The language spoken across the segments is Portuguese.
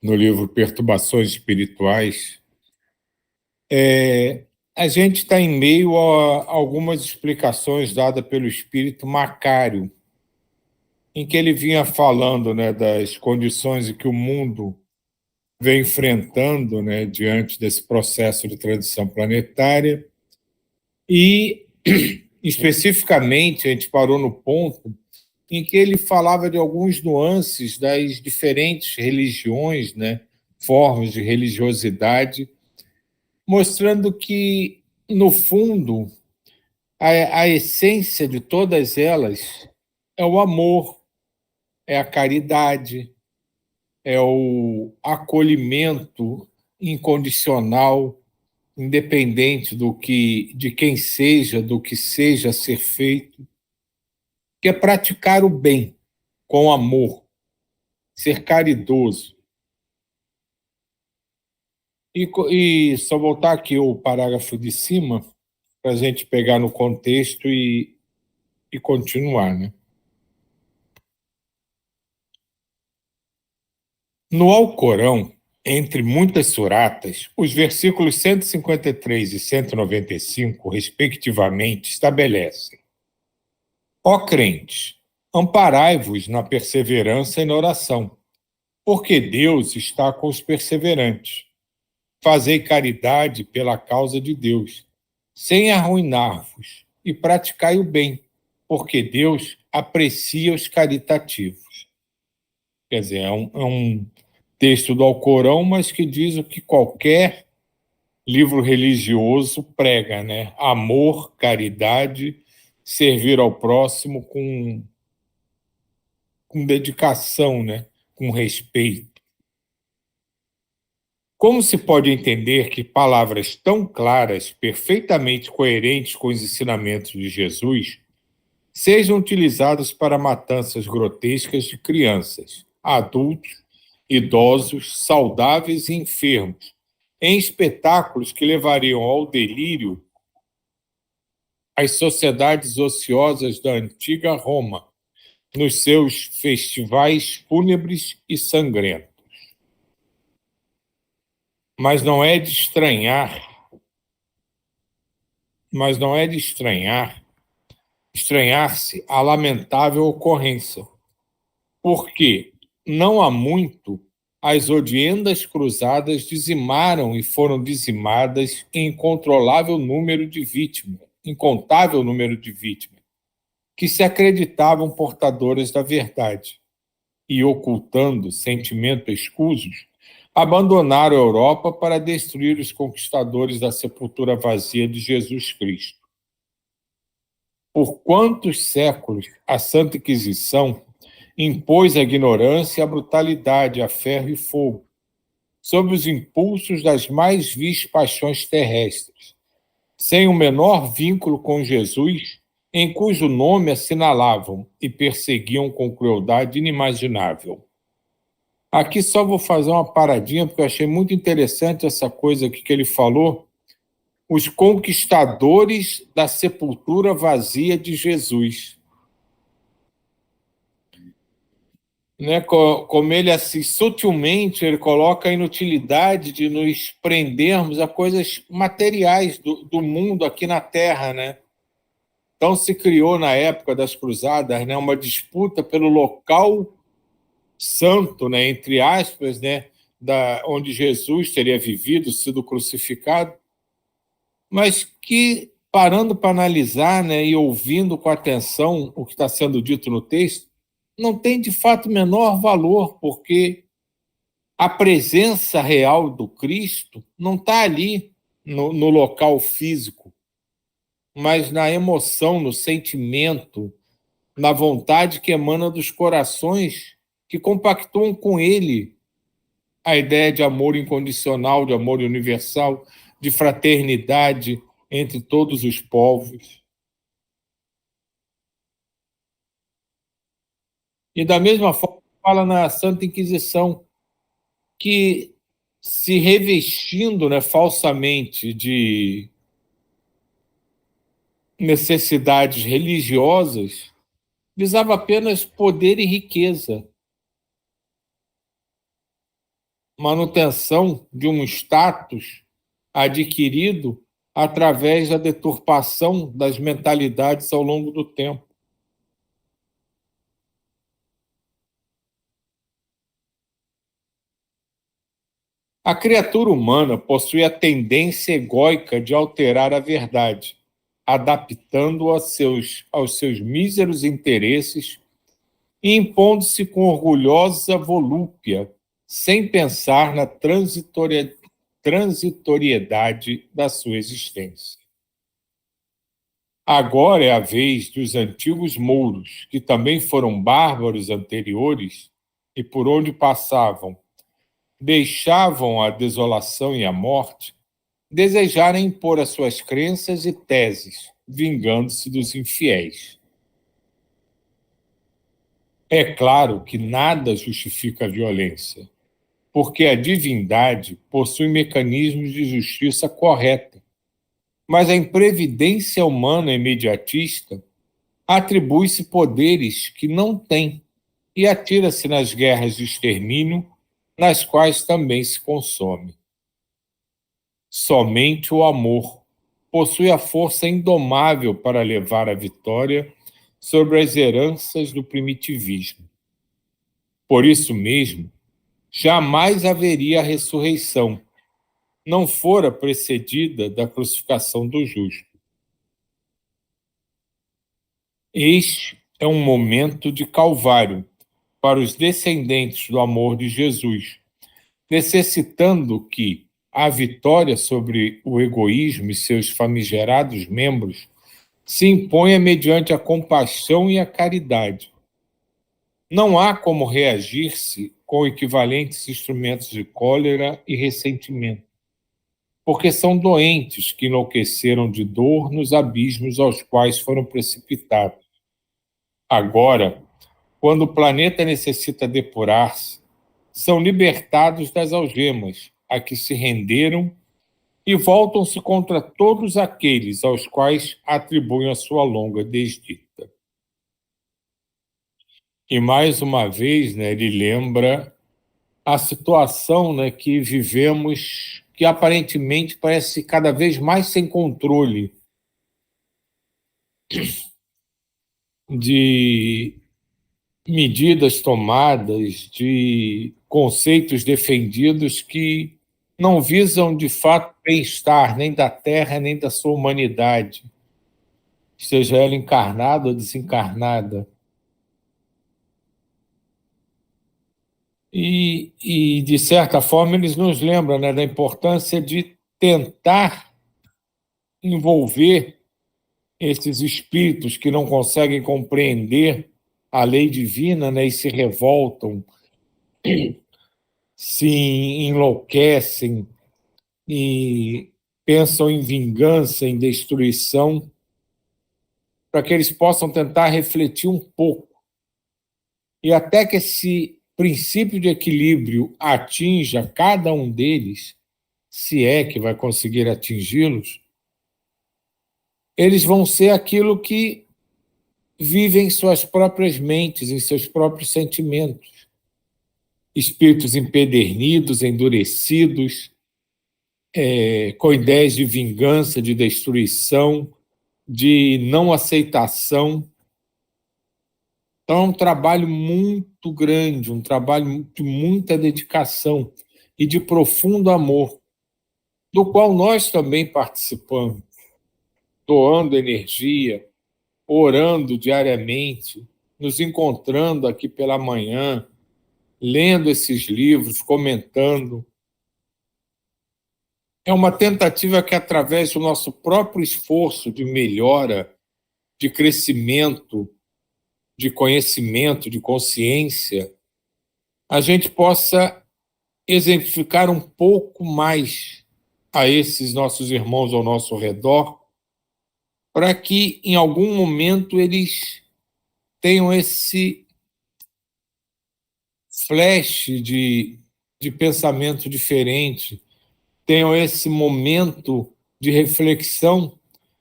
no livro Perturbações Espirituais, a gente está em meio a algumas explicações dadas pelo espírito Macário, em que ele vinha falando, né, das condições em que o mundo vem enfrentando, né, diante desse processo de transição planetária. E, especificamente, a gente parou no ponto em que ele falava de alguns nuances das diferentes religiões, né, formas de religiosidade, mostrando que, no fundo, a essência de todas elas é o amor, é a caridade, é o acolhimento incondicional, independente de quem seja, do que seja a ser feito, que é praticar o bem com amor, ser caridoso. E só voltar aqui o parágrafo de cima, para a gente pegar no contexto e continuar, né? No Alcorão, entre muitas suratas, os versículos 153 e 195, respectivamente, estabelecem: Ó crentes, amparai-vos na perseverança e na oração, porque Deus está com os perseverantes. Fazei caridade pela causa de Deus, sem arruinar-vos, e praticai o bem, porque Deus aprecia os caritativos. Quer dizer, é um texto do Alcorão, mas que diz o que qualquer livro religioso prega, né? Amor, caridade, servir ao próximo com dedicação, né? Com respeito. Como se pode entender que palavras tão claras, perfeitamente coerentes com os ensinamentos de Jesus, sejam utilizadas para matanças grotescas de crianças, adultos, idosos, saudáveis e enfermos, em espetáculos que levariam ao delírio as sociedades ociosas da antiga Roma, nos seus festivais fúnebres e sangrentos? Mas não é de estranhar, mas não é de estranhar-se a lamentável ocorrência, porque não há muito as odiendas cruzadas dizimaram e foram dizimadas em incontável número de vítimas, que se acreditavam portadoras da verdade e, ocultando sentimento escusos, abandonaram a Europa para destruir os conquistadores da sepultura vazia de Jesus Cristo. Por quantos séculos a Santa Inquisição impôs a ignorância e a brutalidade, a ferro e fogo, sob os impulsos das mais vis paixões terrestres, sem o menor vínculo com Jesus, em cujo nome assinalavam e perseguiam com crueldade inimaginável. Aqui só vou fazer uma paradinha, porque eu achei muito interessante essa coisa aqui que ele falou, os conquistadores da sepultura vazia de Jesus. Né, como ele assim sutilmente ele coloca a inutilidade de nos prendermos a coisas materiais do mundo aqui na Terra, né? Então se criou na época das Cruzadas, né, uma disputa pelo local santo, né, entre aspas, né, onde Jesus teria vivido, sido crucificado, mas que parando para analisar, né, e ouvindo com atenção o que está sendo dito no texto, não tem de fato o menor valor, porque a presença real do Cristo não está ali no local físico, mas na emoção, no sentimento, na vontade que emana dos corações que compactuam com Ele a ideia de amor incondicional, de amor universal, de fraternidade entre todos os povos. E da mesma forma, fala na Santa Inquisição que, se revestindo, né, falsamente de necessidades religiosas, visava apenas poder e riqueza. manutenção de um status adquirido através da deturpação das mentalidades ao longo do tempo. A criatura humana possui a tendência egóica de alterar a verdade, adaptando-a aos seus míseros interesses e impondo-se com orgulhosa volúpia, sem pensar na transitoriedade da sua existência. Agora é a vez dos antigos mouros, que também foram bárbaros anteriores e por onde passavam deixavam a desolação e a morte, desejarem impor as suas crenças e teses, vingando-se dos infiéis. É claro que nada justifica a violência, porque a divindade possui mecanismos de justiça correta, mas a imprevidência humana imediatista atribui-se poderes que não tem e atira-se nas guerras de extermínio, nas quais também se consome. Somente o amor possui a força indomável para levar a vitória sobre as heranças do primitivismo. Por isso mesmo, jamais haveria a ressurreição, não fora precedida da crucificação do justo. Este é um momento de calvário para os descendentes do amor de Jesus, necessitando que a vitória sobre o egoísmo e seus famigerados membros se imponha mediante a compaixão e a caridade. Não há como reagir-se com equivalentes instrumentos de cólera e ressentimento, porque são doentes que enlouqueceram de dor nos abismos aos quais foram precipitados. Agora, quando o planeta necessita depurar-se, são libertados das algemas a que se renderam e voltam-se contra todos aqueles aos quais atribuem a sua longa desdita. E mais uma vez, né, ele lembra a situação, né, que vivemos, que aparentemente parece cada vez mais sem controle, de medidas tomadas, de conceitos defendidos que não visam de fato bem-estar nem da Terra nem da sua humanidade, seja ela encarnada ou desencarnada. E de certa forma, eles nos lembram, né, da importância de tentar envolver esses espíritos que não conseguem compreender a lei divina, né, e se revoltam, se enlouquecem e pensam em vingança, em destruição, para que eles possam tentar refletir um pouco. E até que esse princípio de equilíbrio atinja cada um deles, se é que vai conseguir atingi-los, eles vão ser aquilo que vivem em suas próprias mentes, em seus próprios sentimentos. Espíritos empedernidos, endurecidos, com ideias de vingança, de destruição, de não aceitação. Então, é um trabalho muito grande, um trabalho de muita dedicação e de profundo amor, do qual nós também participamos, doando energia, orando diariamente, nos encontrando aqui pela manhã, lendo esses livros, comentando. É uma tentativa que, através do nosso próprio esforço de melhora, de crescimento, de conhecimento, de consciência, a gente possa exemplificar um pouco mais a esses nossos irmãos ao nosso redor, para que, em algum momento, eles tenham esse flash de pensamento diferente, tenham esse momento de reflexão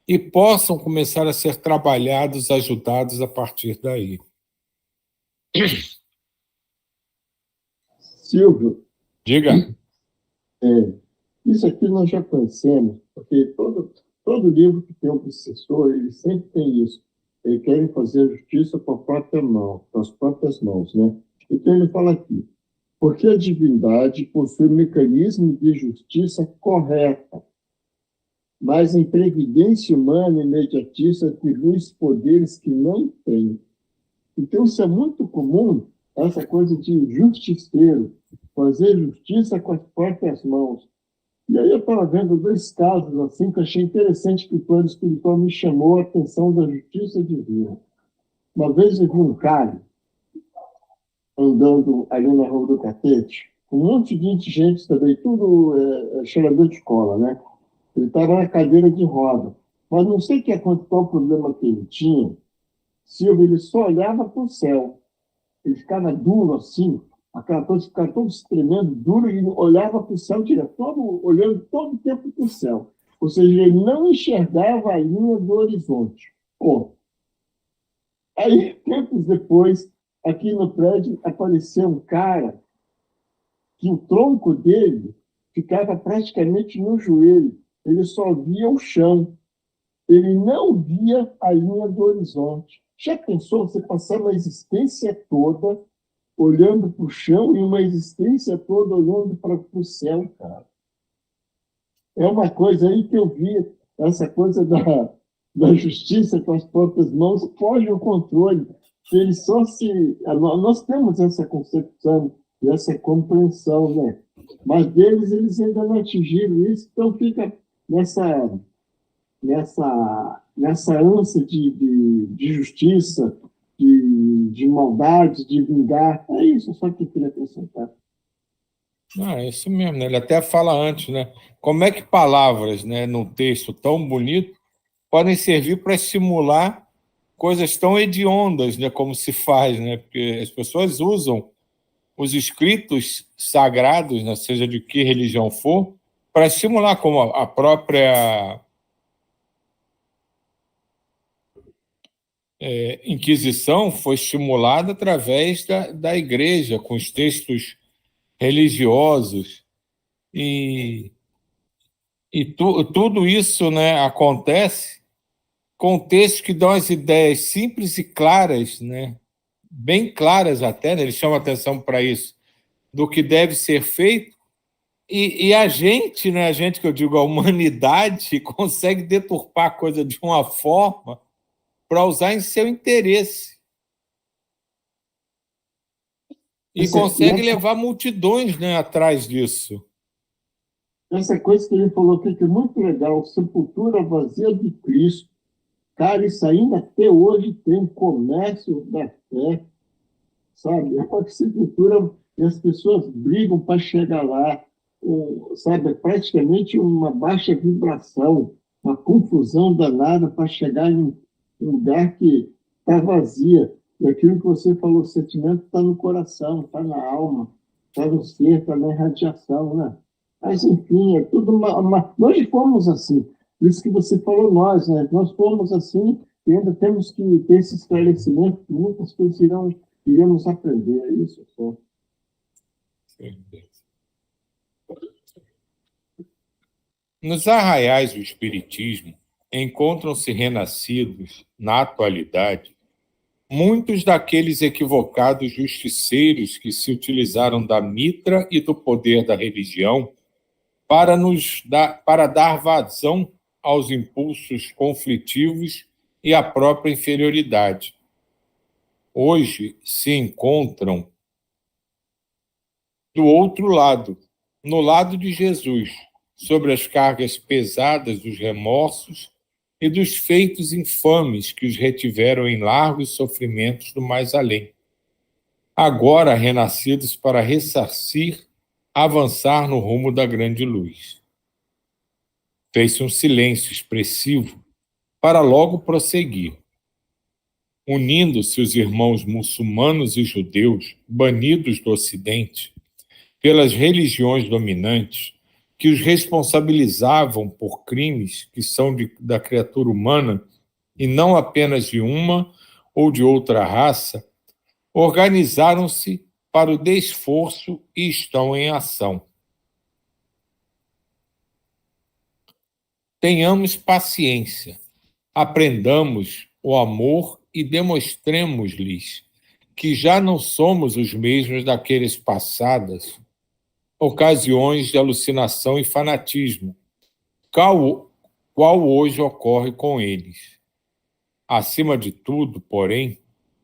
e possam começar a ser trabalhados, ajudados a partir daí. Silvio, Diga. Isso aqui nós já conhecemos, porque todo livro que tem um obsessor, ele sempre tem isso. Ele quer fazer justiça com a própria mão, com as próprias mãos, né? Então ele fala aqui, porque a divindade possui um mecanismo de justiça correta, mas a imprevidência humana imediatista atribui poderes que não tem. Então isso é muito comum, essa coisa de justiceiro, fazer justiça com as próprias mãos. E aí eu estava vendo dois casos assim que eu achei interessante que o plano espiritual me chamou a atenção da justiça divina. Uma vez eu vi um cara andando ali na Rua do Catete, com um monte de gente também, tudo cheirador de cola, né? Ele estava na cadeira de roda. Mas não sei qual o problema que ele tinha, Silvio, ele só olhava para o céu. Ele ficava duro assim, aquela coisa ficava todo tremendo, duro, e olhava para o céu direto, olhando todo o tempo para o céu. Ou seja, ele não enxergava a linha do horizonte. Pô. Aí, tempos depois, aqui no prédio, apareceu um cara que o tronco dele ficava praticamente no joelho. Ele só via o chão. Ele não via a linha do horizonte. Já pensou você passar uma existência toda olhando para o chão e uma existência toda olhando para o céu, cara? É uma coisa aí que eu vi, essa coisa da justiça com as próprias mãos foge ao controle. Ele só se... Nós temos essa concepção e essa compreensão, né? Mas deles, eles ainda não atingiram isso, então fica nessa ânsia de justiça, de maldade, de vingar. É isso só que eu queria acrescentar. É isso mesmo, né? Ele até fala antes, né? Como é que palavras, né, num texto tão bonito, podem servir para estimular coisas tão hediondas, né, como se faz, né? Porque as pessoas usam os escritos sagrados, né, seja de que religião for, para estimular, como a própria Inquisição foi estimulada através da igreja, com os textos religiosos. E tudo isso, né, acontece com textos que dão as ideias simples e claras, né, bem claras até, né, eles chamam atenção para isso, do que deve ser feito, e a gente, né, a gente que eu digo, a humanidade, consegue deturpar a coisa de uma forma para usar em seu interesse. E consegue levar multidões, né, atrás disso. Essa coisa que ele falou aqui, que é muito legal, sepultura vazia de Cristo. Cara, isso ainda até hoje tem comércio da fé, sabe? É uma sepultura e as pessoas brigam para chegar lá, sabe? É praticamente uma baixa vibração, uma confusão danada para chegar em um lugar que está vazia. E aquilo que você falou, o sentimento está no coração, está na alma, está no ser, está na irradiação, né? Mas, enfim, é tudo Nós fomos assim. Por isso que você falou nós, né? Nós fomos assim e ainda temos que ter esse esclarecimento que muitas coisas iremos aprender. É isso só. Nos arraiais do Espiritismo, encontram-se renascidos, na atualidade, muitos daqueles equivocados justiceiros que se utilizaram da mitra e do poder da religião para dar vazão aos impulsos conflitivos e à própria inferioridade. Hoje se encontram do outro lado, no lado de Jesus, sobre as cargas pesadas dos remorsos e dos feitos infames que os retiveram em largos sofrimentos do mais além. Agora renascidos para ressarcir, avançar no rumo da grande luz. Fez-se um silêncio expressivo para logo prosseguir. Unindo-se os irmãos muçulmanos e judeus, banidos do Ocidente, pelas religiões dominantes, que os responsabilizavam por crimes que são da criatura humana e não apenas de uma ou de outra raça, organizaram-se para o desforço e estão em ação. Tenhamos paciência, aprendamos o amor e demonstremos-lhes que já não somos os mesmos daqueles passadas ocasiões de alucinação e fanatismo, qual hoje ocorre com eles. Acima de tudo, porém,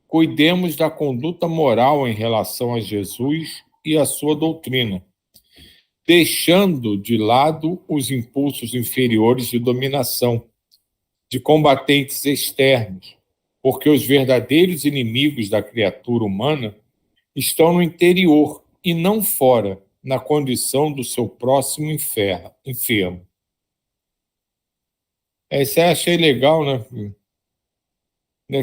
cuidemos da conduta moral em relação a Jesus e a sua doutrina, deixando de lado os impulsos inferiores de dominação, de combatentes externos, porque os verdadeiros inimigos da criatura humana estão no interior e não fora, na condição do seu próximo enfermo. Esse eu achei legal, né?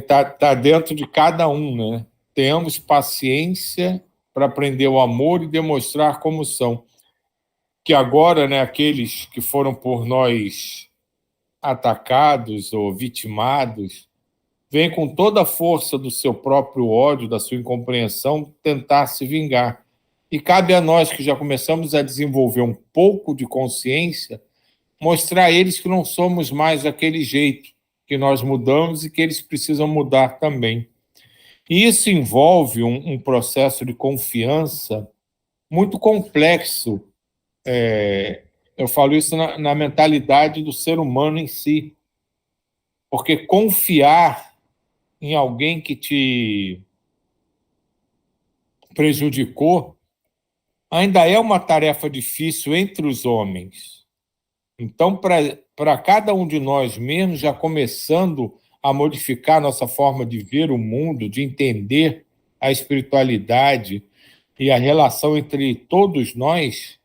Tá dentro de cada um, né? Tenhamos paciência para aprender o amor e demonstrar como são. Que agora, né, aqueles que foram por nós atacados ou vitimados, vêm com toda a força do seu próprio ódio, da sua incompreensão, tentar se vingar. E cabe a nós, que já começamos a desenvolver um pouco de consciência, mostrar a eles que não somos mais daquele jeito, que nós mudamos e que eles precisam mudar também. E isso envolve um processo de confiança muito complexo. Eu falo isso na mentalidade do ser humano em si, porque confiar em alguém que te prejudicou ainda é uma tarefa difícil entre os homens. Então, para cada um de nós mesmos, já começando a modificar nossa forma de ver o mundo, de entender a espiritualidade e a relação entre todos nós,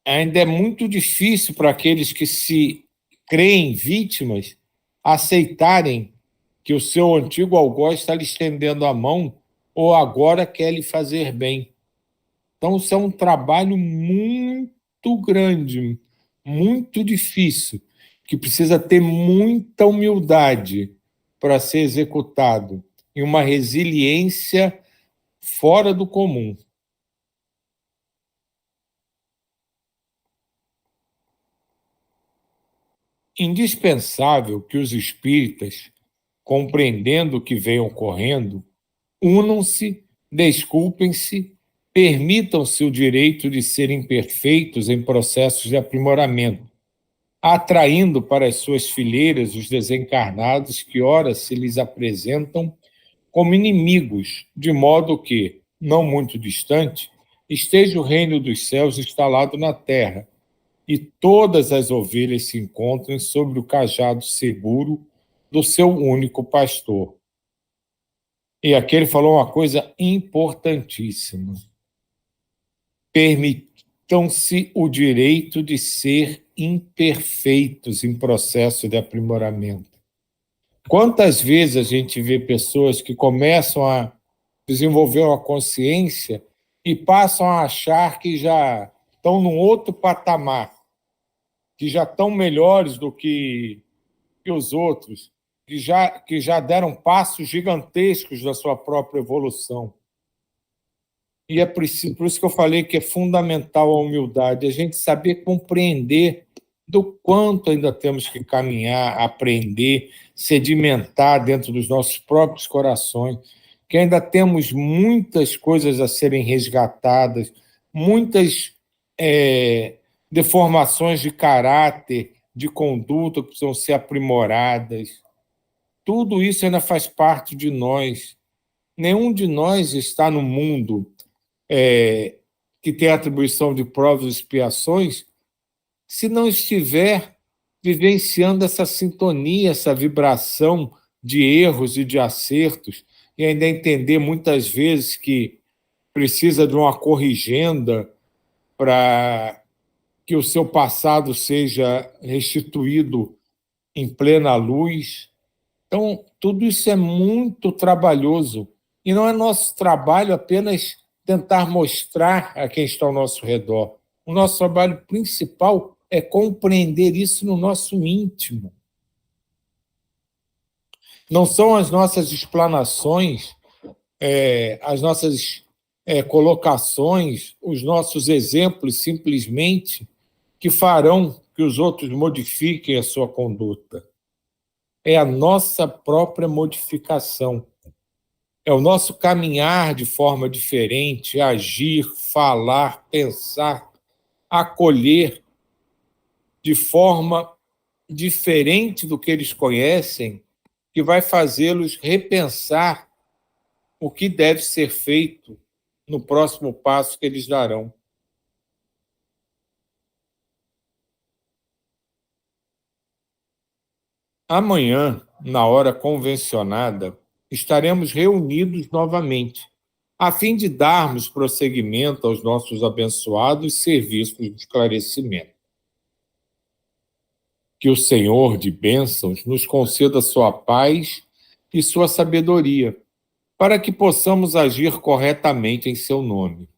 ainda é muito difícil para aqueles que se creem vítimas aceitarem que o seu antigo algoz está lhe estendendo a mão ou agora quer lhe fazer bem. Então, isso é um trabalho muito grande, muito difícil, que precisa ter muita humildade para ser executado e uma resiliência fora do comum. Indispensável que os espíritas, compreendendo o que vem ocorrendo, unam-se, desculpem-se, permitam-se o direito de serem perfeitos em processos de aprimoramento, atraindo para as suas fileiras os desencarnados que ora se lhes apresentam como inimigos, de modo que, não muito distante, esteja o reino dos céus instalado na terra, e todas as ovelhas se encontrem sobre o cajado seguro do seu único pastor. E aqui ele falou uma coisa importantíssima. Permitam-se o direito de ser imperfeitos em processo de aprimoramento. Quantas vezes a gente vê pessoas que começam a desenvolver uma consciência e passam a achar que já estão num outro patamar, que já estão melhores do que os outros, que já deram passos gigantescos da sua própria evolução. E é por isso que eu falei que é fundamental a humildade, a gente saber compreender do quanto ainda temos que caminhar, aprender, sedimentar dentro dos nossos próprios corações, que ainda temos muitas coisas a serem resgatadas, muitas deformações de caráter, de conduta que precisam ser aprimoradas. Tudo isso ainda faz parte de nós. Nenhum de nós está no mundo que tem atribuição de provas e expiações se não estiver vivenciando essa sintonia, essa vibração de erros e de acertos, e ainda entender muitas vezes que precisa de uma corrigenda para que o seu passado seja restituído em plena luz. Então, tudo isso é muito trabalhoso. E não é nosso trabalho apenas tentar mostrar a quem está ao nosso redor. O nosso trabalho principal é compreender isso no nosso íntimo. Não são as nossas explanações as nossas colocações, os nossos exemplos, simplesmente, que farão que os outros modifiquem a sua conduta. É a nossa própria modificação. É o nosso caminhar de forma diferente, agir, falar, pensar, acolher de forma diferente do que eles conhecem, que vai fazê-los repensar o que deve ser feito no próximo passo que eles darão. Amanhã, na hora convencionada, estaremos reunidos novamente, a fim de darmos prosseguimento aos nossos abençoados serviços de esclarecimento. Que o Senhor de bênçãos nos conceda sua paz e sua sabedoria, para que possamos agir corretamente em seu nome.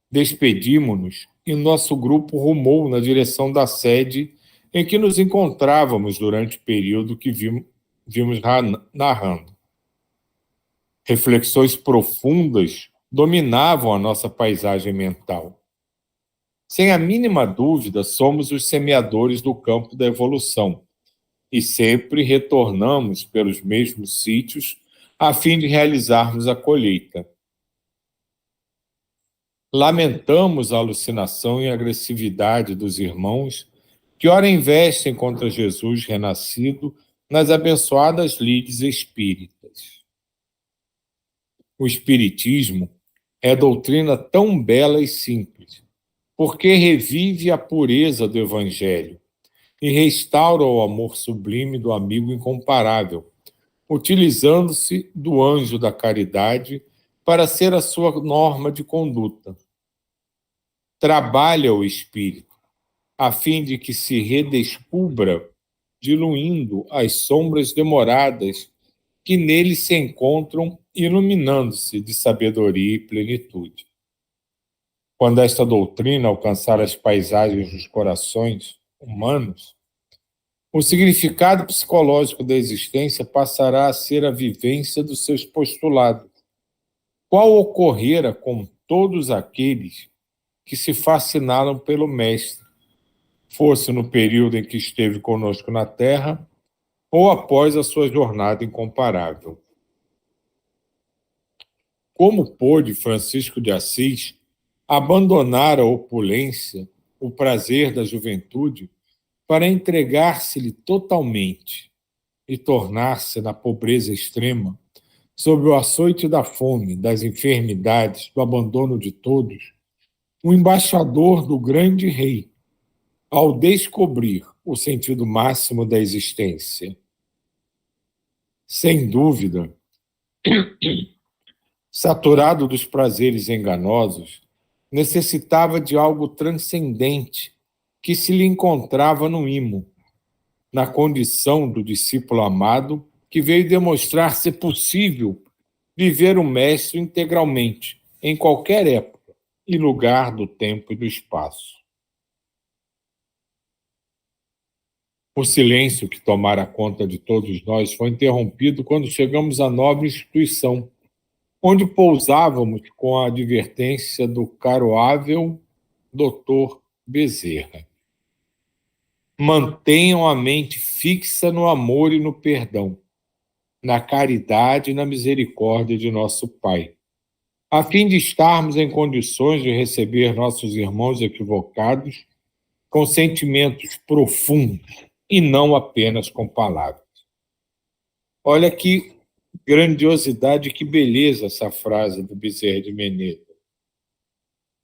Despedimos-nos e nosso grupo rumou na direção da sede em que nos encontrávamos durante o período que vimos narrando. Reflexões profundas dominavam a nossa paisagem mental. Sem a mínima dúvida, somos os semeadores do campo da evolução e sempre retornamos pelos mesmos sítios a fim de realizarmos a colheita. Lamentamos a alucinação e a agressividade dos irmãos que ora investem contra Jesus renascido nas abençoadas lides espíritas. O espiritismo é doutrina tão bela e simples, porque revive a pureza do Evangelho e restaura o amor sublime do amigo incomparável, utilizando-se do anjo da caridade para ser a sua norma de conduta. Trabalha o espírito, a fim de que se redescubra, diluindo as sombras demoradas que nele se encontram, iluminando-se de sabedoria e plenitude. Quando esta doutrina alcançar as paisagens dos corações humanos, o significado psicológico da existência passará a ser a vivência dos seus postulados, qual ocorrera com todos aqueles que se fascinaram pelo Mestre, fosse no período em que esteve conosco na Terra ou após a sua jornada incomparável. Como pôde Francisco de Assis abandonar a opulência, o prazer da juventude, para entregar-se-lhe totalmente e tornar-se, na pobreza extrema, sob o açoite da fome, das enfermidades, do abandono de todos, o embaixador do grande rei, ao descobrir o sentido máximo da existência? Sem dúvida, saturado dos prazeres enganosos, necessitava de algo transcendente que se lhe encontrava no imo, na condição do discípulo amado que veio demonstrar ser possível viver o Mestre integralmente, em qualquer época e lugar do tempo e do espaço. O silêncio que tomara conta de todos nós foi interrompido quando chegamos à nobre instituição, onde pousávamos com a advertência do caroável Dr. Bezerra. Mantenham a mente fixa no amor e no perdão, na caridade e na misericórdia de nosso Pai, a fim de estarmos em condições de receber nossos irmãos equivocados com sentimentos profundos e não apenas com palavras. Olha que grandiosidade, que beleza essa frase do Bezerra de Menezes.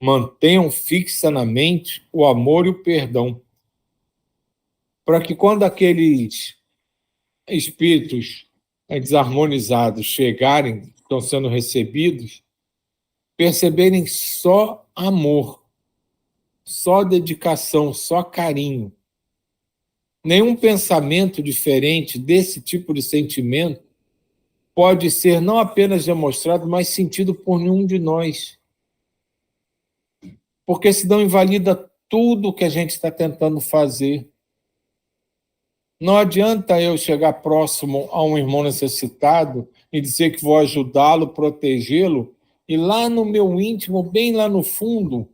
Mantenham fixa na mente o amor e o perdão, para que quando aqueles espíritos desarmonizados chegarem, estão sendo recebidos, perceberem só amor, só dedicação, só carinho. Nenhum pensamento diferente desse tipo de sentimento pode ser não apenas demonstrado, mas sentido por nenhum de nós. Porque senão invalida tudo o que a gente está tentando fazer. Não adianta eu chegar próximo a um irmão necessitado e dizer que vou ajudá-lo, protegê-lo, e lá no meu íntimo, bem lá no fundo,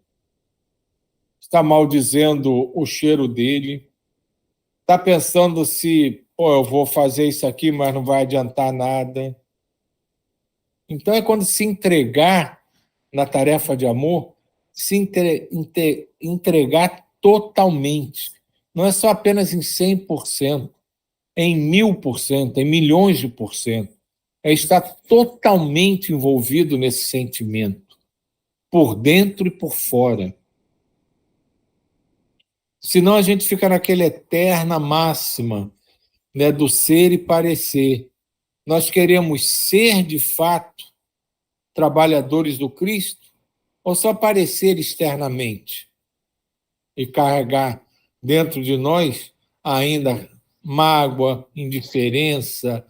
está maldizendo o cheiro dele, está pensando se, pô, eu vou fazer isso aqui, mas não vai adiantar nada. Então é quando se entregar na tarefa de amor, se entregar totalmente. Não é só apenas em 100%, é em 1000%, em milhões de por cento. É estar totalmente envolvido nesse sentimento, por dentro e por fora. Senão a gente fica naquela eterna máxima, né, do ser e parecer. Nós queremos ser, de fato, trabalhadores do Cristo ou só parecer externamente e carregar dentro de nós ainda mágoa, indiferença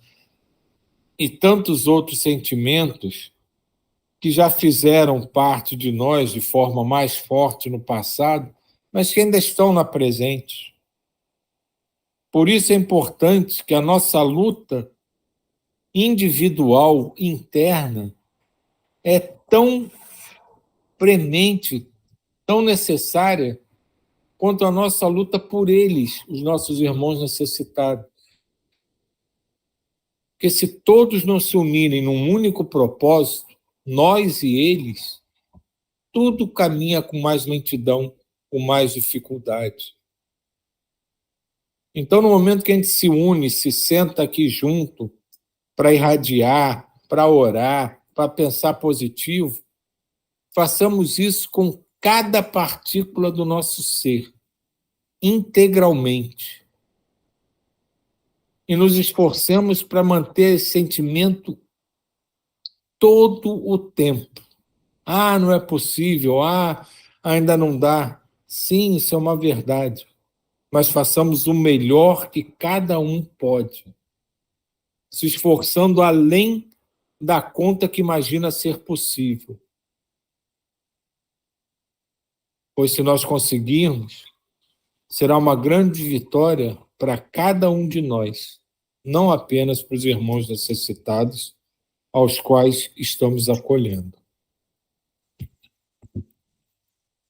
e tantos outros sentimentos que já fizeram parte de nós de forma mais forte no passado, mas que ainda estão na presente. Por isso é importante que a nossa luta individual, interna, é tão premente, tão necessária quanto a nossa luta por eles, os nossos irmãos necessitados. Porque se todos não se unirem num único propósito, nós e eles, tudo caminha com mais lentidão, com mais dificuldade. Então, no momento que a gente se une, se senta aqui junto para irradiar, para orar, para pensar positivo, façamos isso com cada partícula do nosso ser, integralmente. E nos esforcemos para manter esse sentimento todo o tempo. Ah, não é possível. Ah, ainda não dá. Sim, isso é uma verdade. Mas façamos o melhor que cada um pode, se esforçando além da conta que imagina ser possível. Pois se nós conseguirmos, será uma grande vitória para cada um de nós, não apenas para os irmãos necessitados aos quais estamos acolhendo.